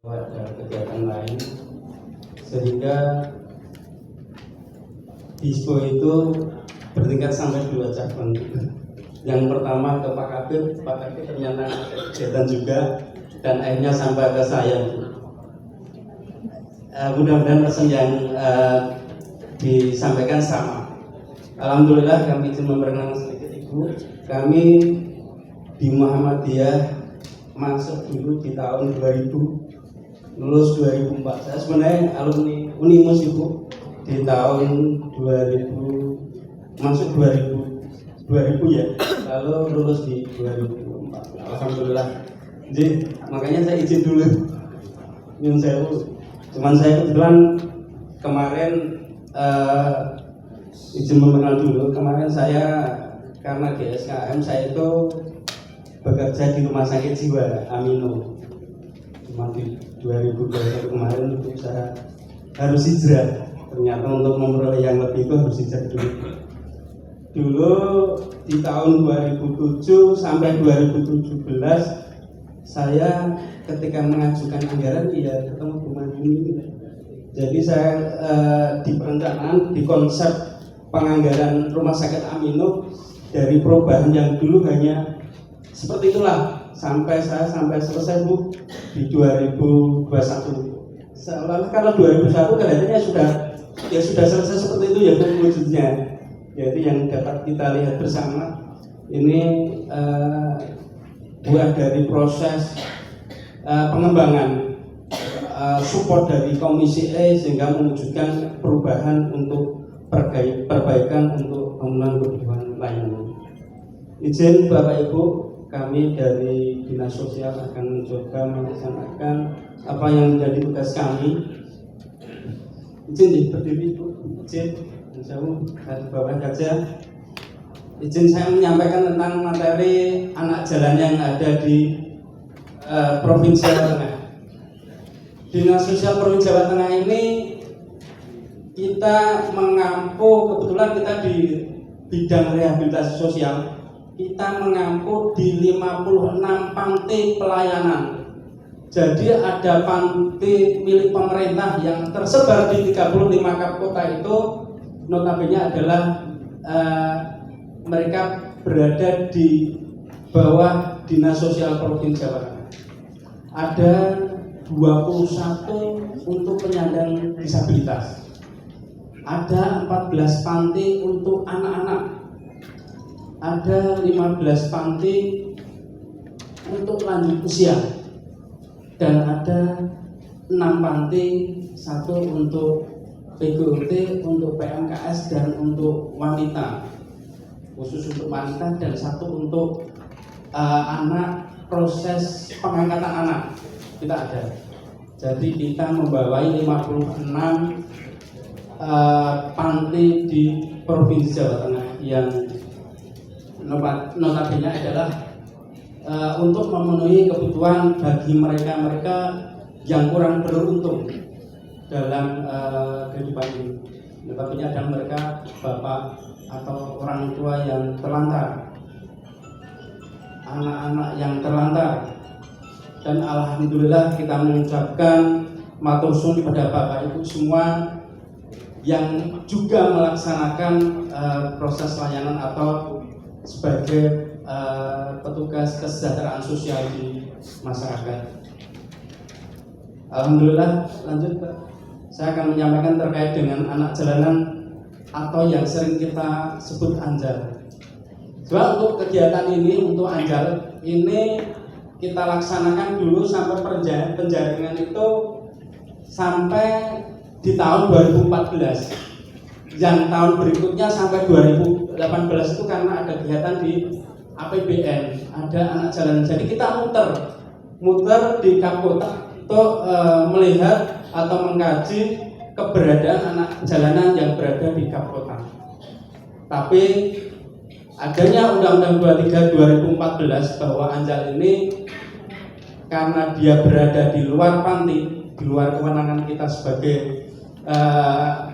ada kegiatan lain, sehingga dispo itu bertingkat sampai 2 cabang. Yang pertama ke Pak Kabir ternyata kegiatan juga, dan akhirnya sampai ke saya. Mudah-mudahan pesan yang disampaikan sama. Alhamdulillah, kami izin memperkenalkan sedikit Ibu. Kami di Muhammadiyah masuk dulu di tahun 2000, lulus 2004. Saya sebenarnya alumni Unimus Ibu, di tahun 2000 masuk 2000 ya, lalu lulus di 2004. Alhamdulillah. Jadi makanya saya izin dulu. Nyun sewu. Cuman saya kebetulan kemarin izin memperkenalkan dulu. Kemarin saya karena GSKM saya itu bekerja di rumah sakit jiwa Amino. Cuma di 2021 kemarin itu saya harus hijrah. Ternyata untuk memperoleh yang lebih itu harus hijrah dulu. Dulu di tahun 2007 sampai 2017 saya ketika mengajukan anggaran ketemu Bu Madiuni. Jadi saya di perencanaan, di konsep penganggaran rumah sakit Amino dari perubahan yang dulu hanya seperti itulah sampai selesai Bu di 2021. Seolah kalau 2001 kelihatannya sudah selesai seperti itu ya wujudnya. Jadi yang dapat kita lihat bersama ini buah dari proses pengembangan support dari Komisi E sehingga mewujudkan perubahan untuk perbaikan untuk pembangunan kebutuhan layanan. Izin Bapak Ibu, kami dari Dinas Sosial akan mencoba melaksanakan apa yang menjadi tugas kami. Izin berdiri Bu, izin dari bawah saja. Izin saya menyampaikan tentang materi anak jalan yang ada di Provinsi Jawa Tengah. Dinas Sosial Provinsi Jawa Tengah ini kita mengampu, kebetulan kita di bidang rehabilitasi sosial, kita mengampu di 56 panti pelayanan. Jadi ada panti milik pemerintah yang tersebar di 35 kota itu, notabene adalah mereka berada di bawah Dinas Sosial Provinsi Jawa Tengah. Ada 21 untuk penyandang disabilitas. Ada 14 panti untuk anak-anak. Ada 15 panti untuk lanjut usia. Dan ada 6 panti, 1 untuk PGOT, untuk PMKS dan untuk wanita, khusus untuk wanita, dan 1 untuk anak, proses pengangkatan anak kita ada. Jadi kita membawai 56 panti di Provinsi Jawa Tengah yang notabene adalah untuk memenuhi kebutuhan bagi mereka-mereka yang kurang beruntung dalam kehidupan ini. Notabene ada mereka bapak atau orang tua yang terlantar, anak-anak yang terlantar, dan alhamdulillah kita mengucapkan matur suwun kepada Bapak Ibu semua yang juga melaksanakan proses layanan atau sebagai petugas kesejahteraan sosial di masyarakat. Alhamdulillah, lanjut Pak. Saya akan menyampaikan terkait dengan anak jalanan atau yang sering kita sebut ANJAR. Sebab untuk kegiatan ini, untuk ANJAR ini kita laksanakan dulu sampai penjaringan itu sampai di tahun 2014. Yang tahun berikutnya sampai 2018 itu karena ada kegiatan di APBN, ada anak jalanan. Jadi kita muter di Kapkota untuk melihat atau mengkaji keberadaan anak jalanan yang berada di Kapkota. Tapi adanya Undang-Undang 23 2014 bahwa ANJAR ini karena dia berada di luar panti, di luar kewenangan kita sebagai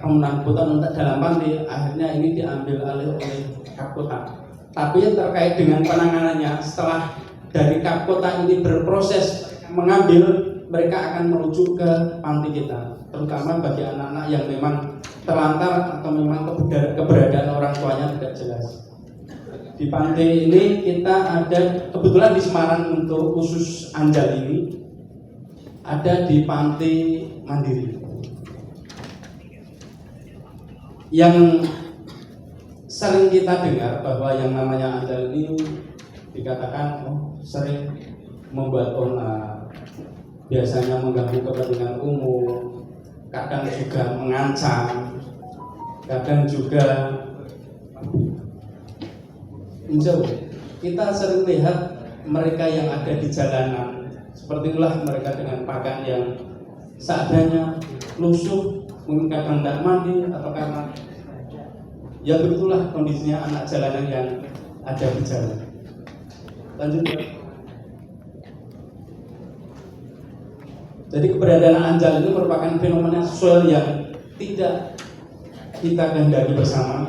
pemenang kebutuhan untuk dalam panti, akhirnya ini diambil alih oleh Kapkota. Tapi terkait dengan penanganannya, setelah dari Kapkota ini berproses mengambil mereka akan merujuk ke panti kita, terutama bagi anak-anak yang memang terlantar atau memang keberadaan orang tuanya tidak jelas. Di panti ini kita ada, kebetulan di Semarang untuk khusus Anjal ini ada di panti mandiri yang sering kita dengar bahwa yang namanya Anjal ini dikatakan sering membuat onar, biasanya mengganggu kepentingan umum, kadang juga mengancam, kadang juga menjauh. Kita sering lihat mereka yang ada di jalanan, seperti itulah mereka dengan pakaian yang seadanya, lusuh, mungkin kadang tidak mandi atau karena ya begitulah kondisinya anak jalanan yang ada di jalan. Lanjut. Jadi keberadaan Anjal itu merupakan fenomena sosial yang tidak kita kehendaki bersama,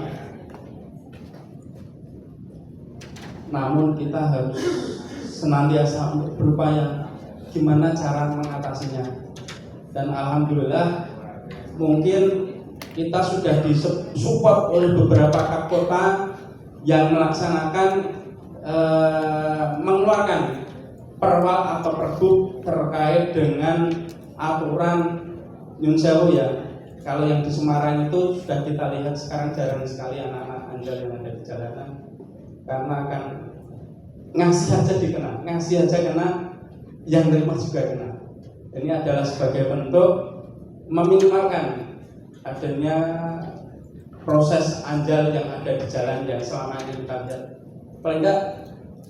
namun kita harus senantiasa untuk berupaya gimana cara mengatasinya. Dan alhamdulillah mungkin kita sudah disupport oleh beberapa kapkota yang melaksanakan mengeluarkan perwal atau pergub terkait dengan aturan Nyun Sewu ya. Kalau yang di Semarang itu sudah kita lihat sekarang jarang sekali anak-anak Anjal yang ada di jalanan, karena akan ngasih aja dikena, ngasih aja kena, yang terima juga kena. Ini adalah sebagai bentuk meminimalkan adanya proses Anjal yang ada di jalan yang selama ini kita lihat. Paling enggak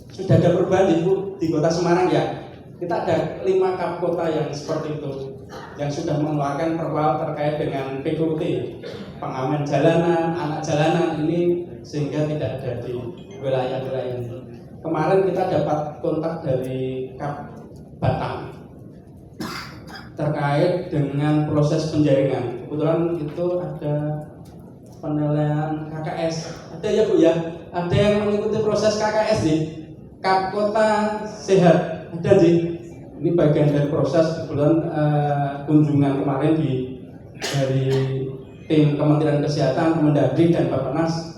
sudah ada perubahan di kota Semarang ya. Kita ada 5 kapkota yang seperti itu, yang sudah mengeluarkan perwal terkait dengan PKUT, pengamen jalanan, anak jalanan ini, sehingga tidak ada di wilayah-wilayah ini. Kemarin kita dapat kontak dari Kap Batang terkait dengan proses penjaringan. Kebetulan itu ada penilaian KKS, ada ya Bu ya, ada yang mengikuti proses KKS di Kapkota Sehat, ada sih. Ini bagian dari proses. Kebetulan kunjungan kemarin dari tim Kementerian Kesehatan, Kemendagri dan Bappenas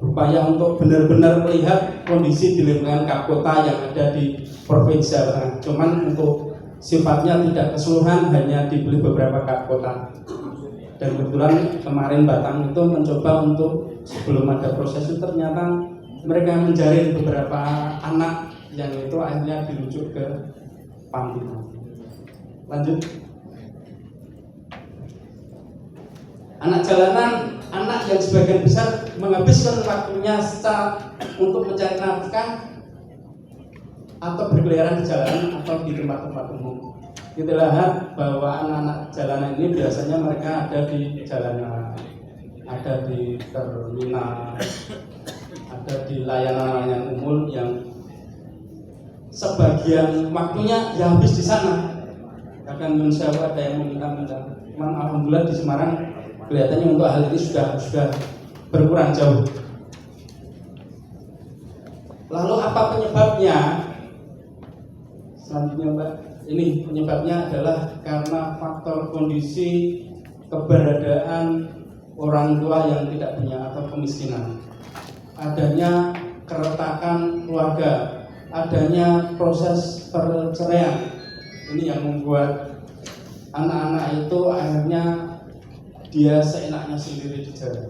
berupaya untuk benar-benar melihat kondisi di lingkungan Kapkota yang ada di Provinsi Jawa Tengah. Cuman untuk sifatnya tidak keseluruhan, hanya dibeli beberapa Kapkota. Dan kebetulan kemarin Batang itu mencoba untuk sebelum ada proses itu ternyata mereka menjaring beberapa anak yang itu akhirnya dirujuk ke panti. Lanjut. Anak jalanan, anak yang sebagian besar menghabiskan waktunya untuk mencari nafkah atau berkeliaran di jalanan atau di tempat-tempat umum. Kita lihat bahwa anak-anak jalanan ini biasanya mereka ada di jalanan, ada di terminal, ada di layanan-layanan umum yang sebagian waktunya ya habis di sana. Kadang Nyun Sewu ada yang meminta-minta. Cuman alhamdulillah di Semarang kelihatannya untuk hal ini sudah berkurang jauh. Lalu apa penyebabnya? Selanjutnya Mbak, ini penyebabnya adalah karena faktor kondisi keberadaan orang tua yang tidak punya atau kemiskinan, adanya keretakan keluarga, adanya proses perceraian. Ini yang membuat anak-anak itu akhirnya dia seenaknya sendiri di jalan.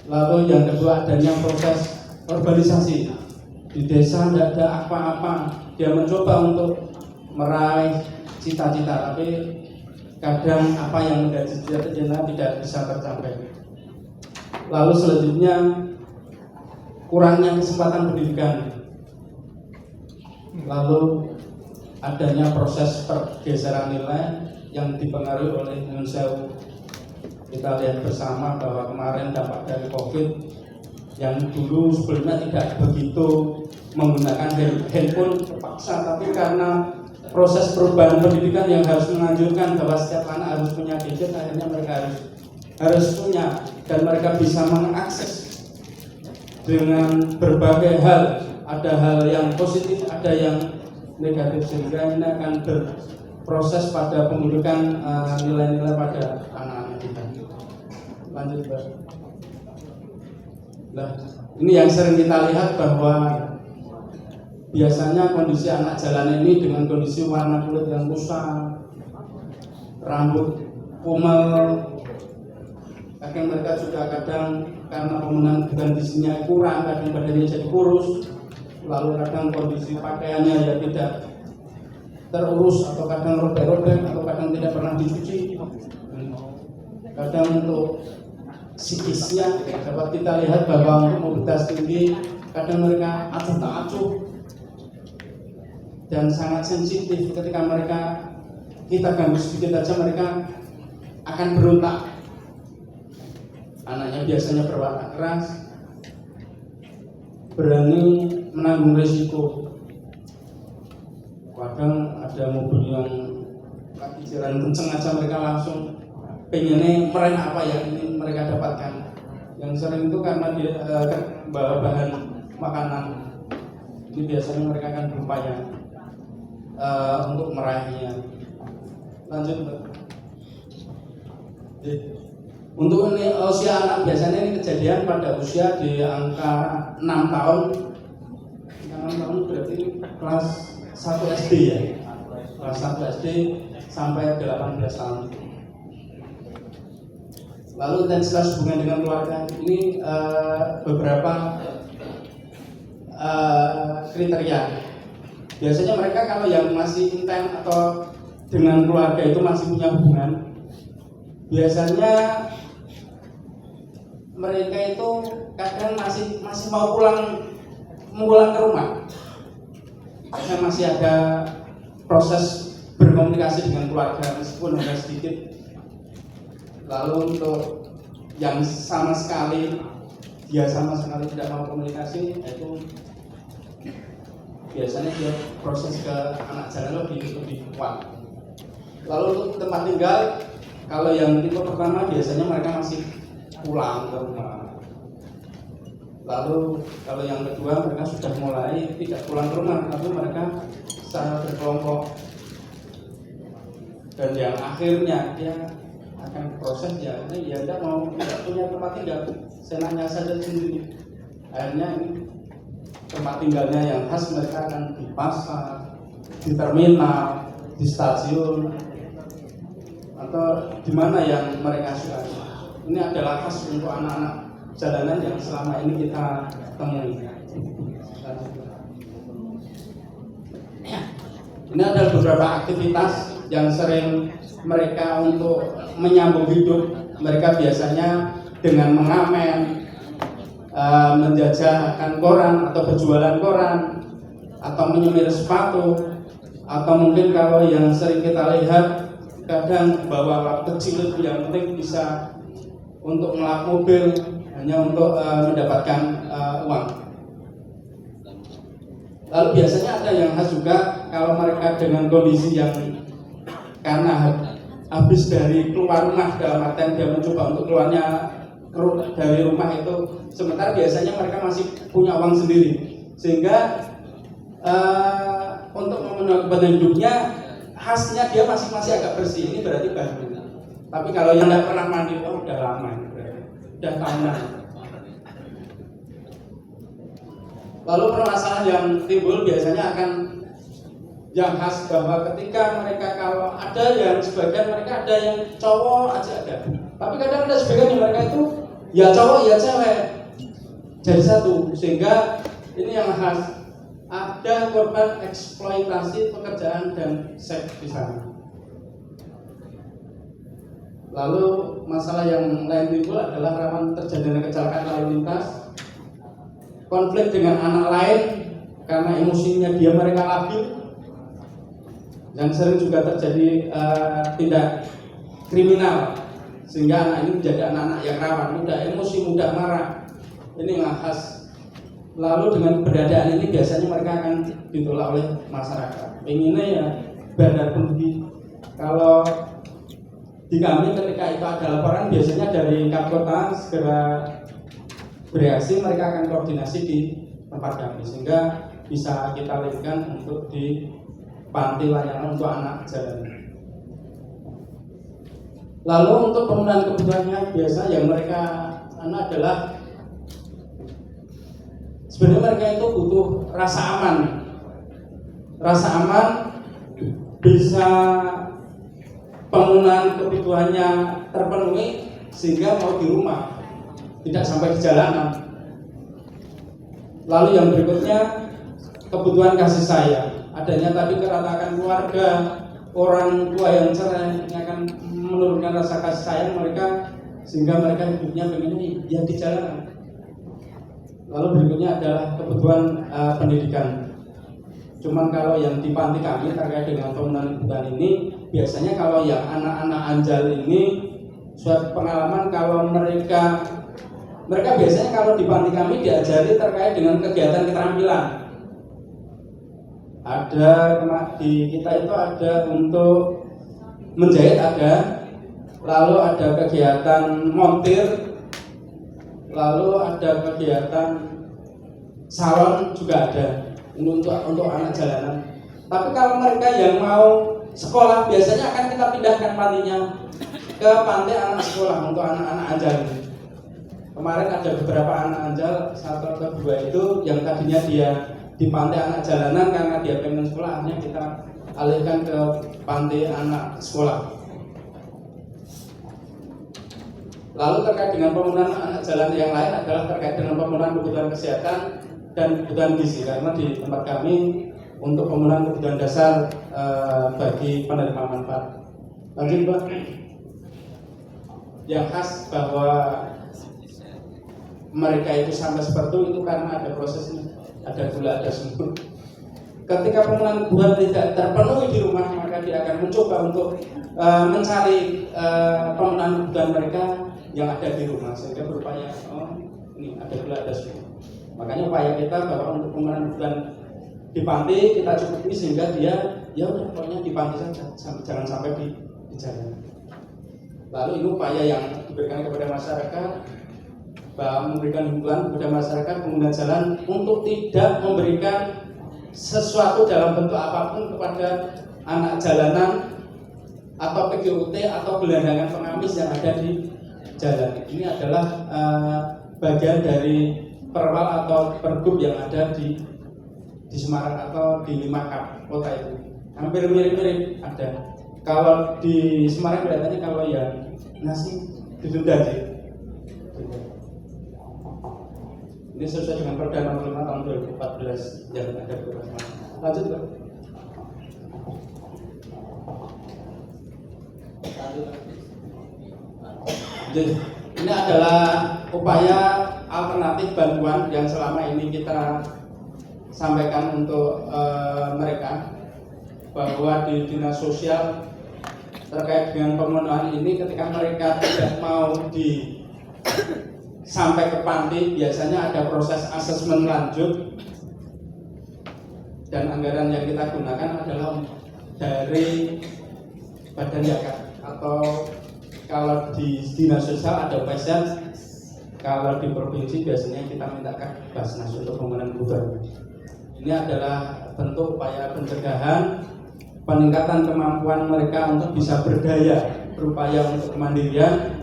Lalu yang kedua adanya proses urbanisasi. Di desa tidak ada apa-apa, dia mencoba untuk meraih cita-cita, tapi kadang apa yang menjadi cita-cita tidak bisa tercapai. Lalu selanjutnya kurangnya kesempatan pendidikan. Lalu adanya proses pergeseran nilai yang dipengaruhi oleh Nyun Sewu. Kita lihat bersama bahwa kemarin dampak dari COVID yang dulu sebelumnya tidak begitu menggunakan handphone terpaksa, tapi karena proses perubahan pendidikan yang harus menganjurkan bahwa setiap anak harus punya gadget, akhirnya mereka harus punya, dan mereka bisa mengakses dengan berbagai hal. Ada hal yang positif, ada yang negatif, sehingga ini akan proses pada pembentukan nilai-nilai pada anak-anak kita. Lanjut, Pak. Nah, ini yang sering kita lihat bahwa biasanya kondisi anak jalanan ini dengan kondisi warna kulit yang kusam, rambut kumel, kadang mereka juga kadang karena penggunaan gizinya kurang, kadang badannya jadi kurus, lalu kadang kondisi pakaiannya ya tidak terurus atau kadang robek-robek atau kadang tidak pernah dicuci. Kadang untuk psikisnya dapat kita lihat bahwa untuk mobilitas tinggi kadang mereka acuh tak acuh dan sangat sensitif. Ketika kita ganggu sedikit aja mereka akan berontak. Anaknya biasanya berwatak keras, berani menanggung risiko. Kadang ada mobil yang lagi jalan kenceng aja mereka langsung pengennya meren apa yang ini mereka dapatkan. Yang sering itu karena dia bawa bahan makanan. Ini biasanya mereka akan berupaya untuk meraihnya. Lanjut, Mbak. Untuk ini usia anak biasanya ini kejadian pada usia di angka 6 tahun. 6 tahun berarti ini kelas 1 SD ya. Kelas 1 SD sampai 18 tahun. Lalu intensitas hubungan dengan keluarga ini beberapa kriteria. Biasanya mereka kalau yang masih intens atau dengan keluarga itu masih punya hubungan, biasanya mereka itu kadang masih mau pulang ke rumah, karena masih ada proses berkomunikasi dengan keluarga meskipun hanya sedikit. Lalu untuk yang sama sekali tidak mau komunikasi, itu biasanya dia proses ke anak jalanan lebih kuat. Lalu untuk tempat tinggal, kalau yang tipe pertama biasanya mereka masih pulang ke rumah. Lalu kalau yang kedua mereka sudah mulai tidak pulang ke rumah, tapi mereka secara berkelompok. Dan yang akhirnya dia akan proses ya tidak punya tempat tinggal, senangnya saja sendiri. Akhirnya ini tempat tinggalnya yang khas mereka akan di pasar, di terminal, di stasiun, atau di mana yang mereka suka. Ini adalah khas untuk anak-anak jalanan yang selama ini kita temui. Ini adalah beberapa aktivitas yang sering mereka untuk menyambung hidup. Mereka biasanya dengan mengamen, menjajakan koran atau berjualan koran, atau menyemir sepatu, atau mungkin kalau yang sering kita lihat kadang bawa alat kecil yang penting bisa untuk melak mobil hanya untuk mendapatkan uang. Lalu biasanya ada yang khas juga kalau mereka dengan kondisi yang karena habis dari keluar rumah, dalam artian dia mencoba untuk keluarnya dari rumah itu, sementara biasanya mereka masih punya uang sendiri, sehingga untuk memenuhi kebutuhan hidupnya khasnya dia masih agak bersih. Ini berarti baru. Tapi kalau yang tidak pernah mandi, udah lama, udah tahunan. Lalu permasalahan yang timbul biasanya akan yang khas bahwa ketika mereka kalau ada yang sebagian mereka ada yang cowok aja ada, tapi kadang ada sebagian yang mereka itu ya cowok ya cewek jadi satu, sehingga ini yang khas ada korban eksploitasi pekerjaan dan seks di sana. Lalu masalah yang lain timbul adalah rawan terjadinya kecelakaan lalu lintas, konflik dengan anak lain karena emosinya mereka labil. Yang sering juga terjadi tindak kriminal, sehingga anak ini menjadi anak-anak yang rawan, mudah emosi, mudah marah. Ini yang khas. Lalu dengan keberadaan ini biasanya mereka akan ditolak oleh masyarakat. Pengennya ya bandar pergi. Kalau di kami ketika itu ada laporan, biasanya dari Kapkota segera bereaksi, mereka akan koordinasi di tempat kami sehingga bisa kita lihatkan untuk di panti layanan untuk anak jalanan. Lalu untuk pemenuhan kebutuhannya biasa yang mereka adalah sebenarnya mereka itu butuh rasa aman. Rasa aman bisa pemenuhan kebutuhannya terpenuhi sehingga mau di rumah, tidak sampai di jalanan. Lalu yang berikutnya kebutuhan kasih sayang. Adanya tadi keratakan keluarga, orang tua yang cerai ini akan menurunkan rasa kasih sayang mereka sehingga mereka hidupnya begini ya di jalanan. Lalu berikutnya adalah kebutuhan pendidikan. Cuman kalau yang di panti kami terkait dengan pemenuhan kebutuhan ini, biasanya kalau yang anak-anak anjal ini suatu pengalaman kalau mereka biasanya kalau di panti kami diajari terkait dengan kegiatan keterampilan. Ada di kita itu ada untuk menjahit ada, lalu ada kegiatan montir, lalu ada kegiatan salon juga ada untuk anak jalanan. Tapi kalau mereka yang mau sekolah biasanya akan kita pindahkan pantinya ke panti anak sekolah untuk anak-anak anjal ini. Kemarin ada beberapa anak anjal, satu atau dua itu yang tadinya dia di panti anak jalanan karena dia pengen sekolah, akhirnya kita alihkan ke panti anak sekolah. Lalu terkait dengan pemenuhan anak jalan yang lain adalah terkait dengan pemenuhan kebutuhan kesehatan dan kebutuhan gizi, karena di tempat kami untuk pemenuhan kebutuhan dasar bagi penerima manfaat. Lanjut Pak. Yang khas bahwa mereka itu sampai seperti itu karena ada prosesnya, ada gula, ada sumber. Ketika pemenuhan kebutuhan tidak terpenuhi di rumah, maka dia akan mencoba untuk mencari pemenuhan kebutuhan mereka yang ada di rumah, sehingga berupaya ini ada gula, ada sumber. Makanya upaya kita bahwa untuk pemenuhan kebutuhan di panti kita cukupi sehingga dia ya udah pokoknya di panti saja, jangan sampai di jalan. Lalu ini upaya yang diberikan kepada masyarakat, bahwa memberikan himbauan kepada masyarakat pengguna jalan untuk tidak memberikan sesuatu dalam bentuk apapun kepada anak jalanan atau PGUT atau gelandangan pengamis yang ada di jalan. Ini adalah bagian dari perwal atau pergub yang ada di Semarang atau di 5 kap kota itu. Hampir mirip-mirip ada. Kalau di Semarang kelihatannya kalau yang nasi ditunda sih. Ini sesuai dengan Perda Nomor 5 tahun 2014 yang ada beberapa. Lanjut Pak. Jadi, ini adalah upaya alternatif bantuan yang selama ini kita sampaikan untuk mereka, bahwa di dinas sosial terkait dengan pemenuhan ini ketika mereka tidak mau sampai ke panti, biasanya ada proses asesmen lanjut dan anggaran yang kita gunakan adalah dari Badan Zakat atau kalau di dinas sosial ada PSN, kalau di provinsi biasanya kita minta ke Basnas untuk pemenuhan kebutuhan. Ini adalah bentuk upaya pencegahan, peningkatan kemampuan mereka untuk bisa berdaya, berupaya untuk kemandirian,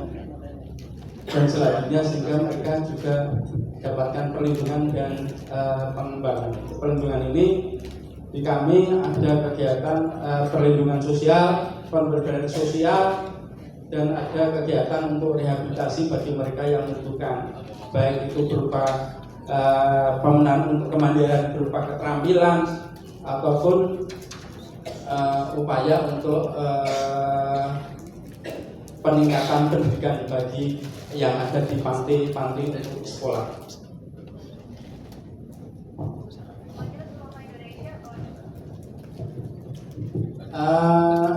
dan selanjutnya sehingga mereka juga dapatkan perlindungan dan pengembangan. Perlindungan ini di kami ada kegiatan perlindungan sosial, pemberdayaan sosial, dan ada kegiatan untuk rehabilitasi bagi mereka yang membutuhkan, baik itu berupa pemenuhan untuk kemandirian berupa keterampilan ataupun upaya untuk peningkatan pendidikan bagi yang ada di panti-panti untuk sekolah.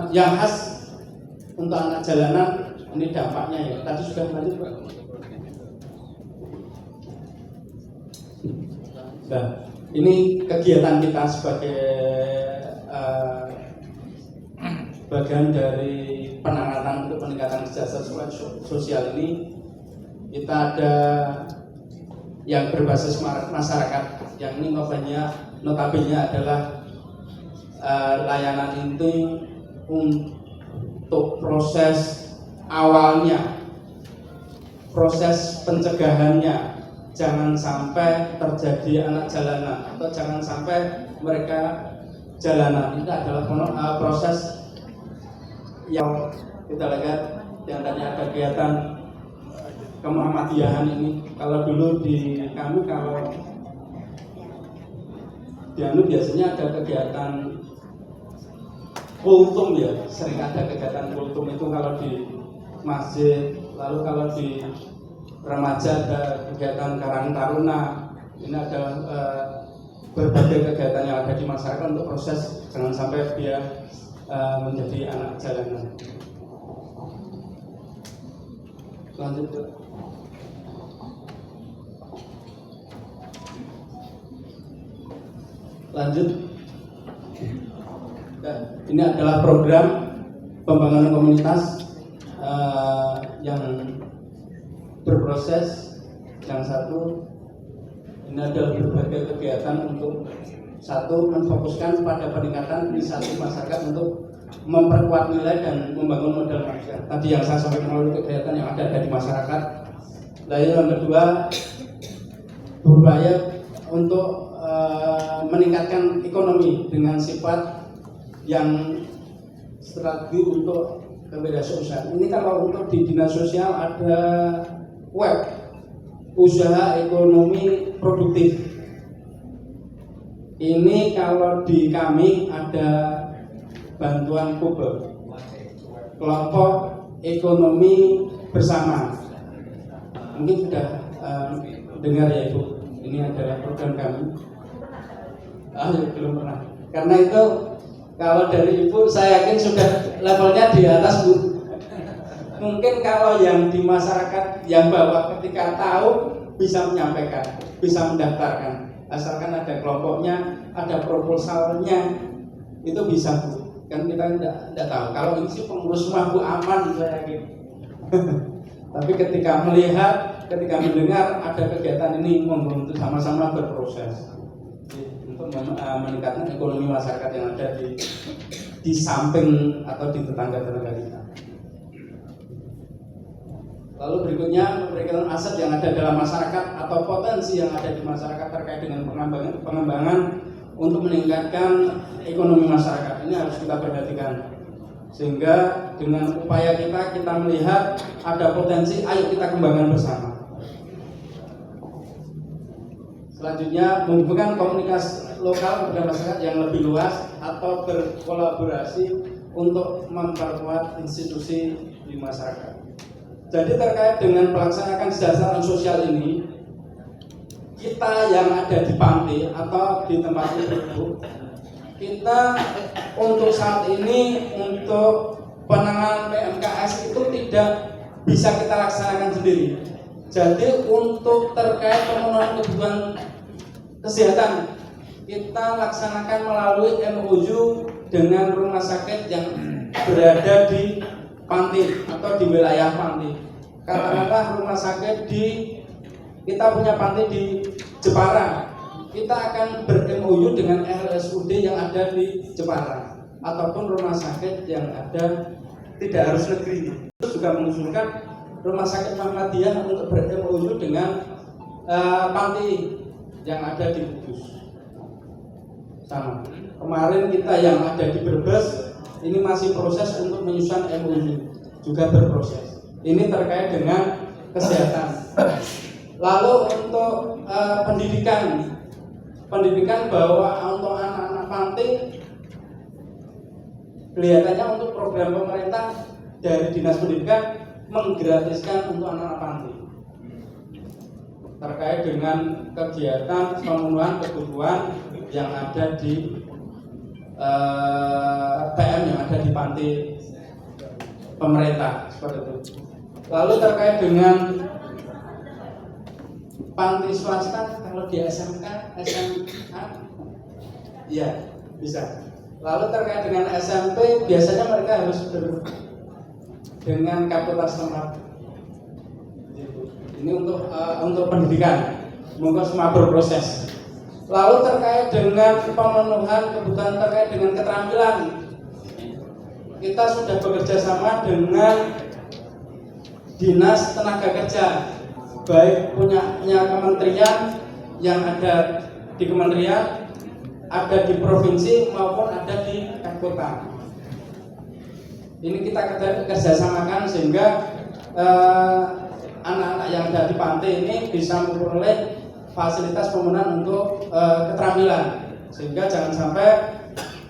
Yang khas untuk anak jalanan ini dampaknya ya. Tadi sudah lanjut Pak. Nah, ini kegiatan kita sebagai bagian dari penanganan untuk peningkatan kesejahteraan sosial ini. Kita ada yang berbasis masyarakat, yang ini notabene adalah layanan inti untuk proses awalnya, proses pencegahannya, jangan sampai terjadi anak jalanan atau jangan sampai mereka jalanan. Itu adalah proses yang kita lihat yang tadi ada kegiatan kemuhammadiyahan ini. Kalau dulu di kami, kalau di anu biasanya ada kegiatan kultum ya, sering ada kegiatan kultum itu kalau di masjid. Lalu kalau di remaja ada kegiatan Karang Taruna. Ini ada berbagai kegiatan yang ada di masyarakat untuk proses jangan sampai dia menjadi anak jalanan. Lanjut. Ini adalah program pembangunan komunitas yang berproses. Yang satu, ini adalah berbagai kegiatan untuk satu, menfokuskan pada peningkatan inisiatif masyarakat untuk memperkuat nilai dan membangun modal manusia. Tadi yang saya sampaikan melalui kegiatan yang ada di masyarakat. Lalu yang kedua, berupaya untuk meningkatkan ekonomi dengan sifat yang strategi untuk kemudahan sosial. Ini kalau untuk di dinas sosial ada web usaha ekonomi produktif. Ini kalau di kami ada bantuan KUBE, kelompok ekonomi bersama. Mungkin sudah dengar ya Ibu. Ini adalah program kami. Belum pernah. Karena itu kalau dari Ibu saya yakin sudah levelnya di atas Bu. Mungkin kalau yang di masyarakat yang bawah ketika tahu bisa menyampaikan, bisa mendaftarkan. Asalkan ada kelompoknya, ada proposalnya, itu bisa Bu. Kan kita tidak tahu. Kalau ini sih pengurus rumah Bu aman saya yakin. Tapi ketika melihat, ketika mendengar ada kegiatan ini, monggo untuk sama-sama berproses untuk meningkatkan ekonomi masyarakat yang ada di samping atau di tetangga-tetangga kita. Lalu berikutnya, memberikan aset yang ada dalam masyarakat atau potensi yang ada di masyarakat terkait dengan pengembangan untuk meningkatkan ekonomi masyarakat. Ini harus kita perhatikan. Sehingga dengan upaya kita melihat ada potensi, ayo kita kembangkan bersama. Selanjutnya, menghubungkan komunikasi lokal kepada masyarakat yang lebih luas atau berkolaborasi untuk memperkuat institusi di masyarakat. Jadi terkait dengan pelaksanaan kesejahteraan sosial ini, kita yang ada di panti atau di tempat itu, kita untuk saat ini untuk penanganan PMKS itu tidak bisa kita laksanakan sendiri. Jadi untuk terkait pemenuhan kebutuhan kesehatan, kita laksanakan melalui MOU dengan rumah sakit yang berada di panti atau di wilayah panti. Katakanlah rumah sakit kita punya panti di Jepara, kita akan ber-MOU dengan RSUD yang ada di Jepara ataupun rumah sakit yang ada tidak harus negeri. Terus juga mengusulkan rumah sakit Muhammadiyah untuk ber-MOU dengan panti yang ada di Kudus. Sama. Kemarin kita yang ada di Brebes ini masih proses untuk menyusun MOU, juga berproses. Ini terkait dengan kesehatan. Lalu untuk pendidikan bahwa untuk anak-anak panti kelihatannya untuk program pemerintah dari Dinas Pendidikan menggratiskan untuk anak-anak panti terkait dengan kegiatan pemenuhan kebutuhan yang ada di PM yang ada di panti pemerintah seperti itu. Lalu terkait dengan panti swasta, kalau di SMK, SMA, ya bisa. Lalu terkait dengan SMP, biasanya mereka harus dengan fakultas tempat. Ini untuk pendidikan, monggo semua berproses. Lalu terkait dengan pemenuhan kebutuhan terkait dengan keterampilan, kita sudah bekerja sama dengan dinas tenaga kerja, baik punyanya kementerian yang ada di kementerian, ada di provinsi maupun ada di kota. Ini kita kerjasamakan sehingga anak-anak yang ada di pantai ini bisa memperoleh fasilitas pembangunan untuk keterampilan, sehingga jangan sampai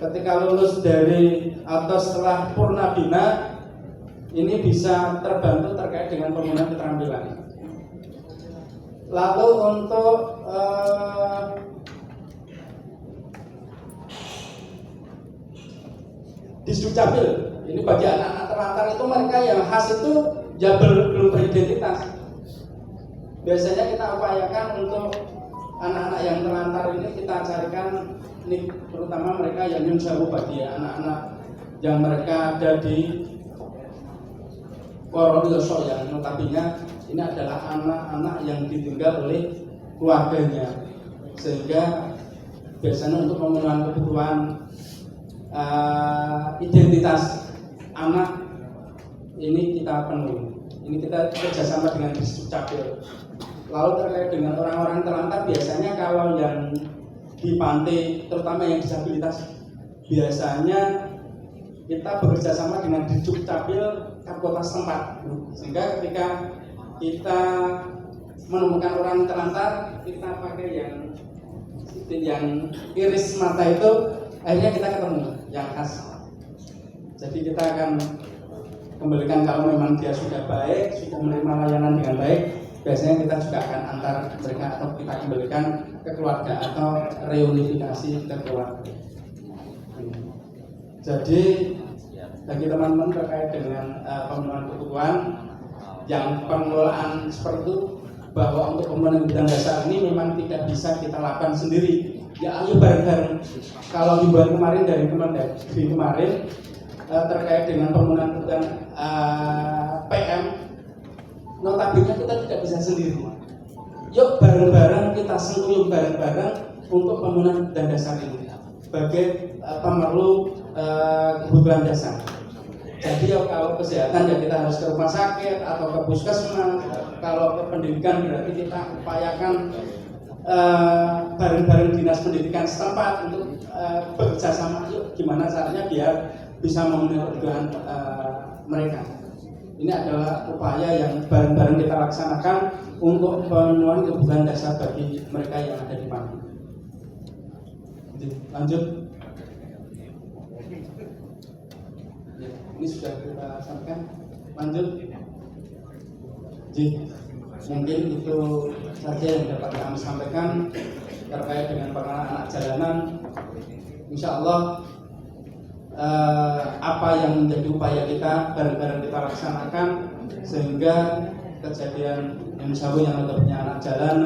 ketika lulus dari atau setelah purna bina ini bisa terbantu terkait dengan pembangunan keterampilan. Lalu untuk Disdukcapil, ini bagi anak-anak terlantar itu mereka yang khas itu ya belum beridentitas. Biasanya kita upayakan untuk anak-anak yang terlantar ini kita carikan ini, terutama mereka yang nyunsawu badia, anak-anak yang mereka ada di Korolioso yang notabene ini adalah anak-anak yang ditinggal oleh keluarganya, sehingga biasanya untuk pemenuhan kebutuhan identitas anak ini kita penuhi. Ini kita kerjasama dengan Disdukcapil. Lalu terkait dengan orang-orang terlantar, biasanya kalau yang di pantai, terutama yang disabilitas, biasanya kita bekerja sama dengan Disdukcapil kota setempat, sehingga ketika kita menemukan orang terlantar, kita pakai yang iris mata itu, akhirnya kita ketemu yang khas. Jadi kita akan kembalikan kalau memang dia sudah baik, sudah menerima layanan dengan baik, biasanya kita juga akan antar mereka atau kita kembalikan ke keluarga atau reunifikasi ke keluarga. Jadi bagi teman-teman terkait dengan pemenuhan kebutuhan yang pengelolaan seperti itu, bahwa untuk pemenuhan bidang dasar ini memang tidak bisa kita lakukan sendiri. Ya ayo bareng-bareng. Kalau himbauan kemarin dari Kemendagri kemarin terkait dengan pemenuhan kebutuhan PM, notabene kita tidak bisa sendiri. Yuk bareng-bareng kita sentuh bareng-bareng untuk pemenuhan kebutuhan dasar ini sebagai pemerlu kebutuhan dasar. Jadi ya kalau kesehatan ya kita harus ke rumah sakit atau ke puskesmas. Kalau ke pendidikan berarti kita upayakan bareng-bareng dinas pendidikan setempat untuk bekerja sama. Yuk gimana caranya biar bisa memenuhi kebutuhan mereka. Ini adalah upaya yang bareng-bareng kita laksanakan untuk pemenuhan kebutuhan dasar bagi mereka yang ada di pantai. Lanjut. Ini sudah kita sampaikan. Lanjut. Jadi mungkin itu saja yang dapat kami sampaikan terkait dengan pengenalan anak jalanan. Insya Allah apa yang menjadi upaya kita bareng-bareng kita laksanakan sehingga kejadian yang sabu yang punya anak jalanan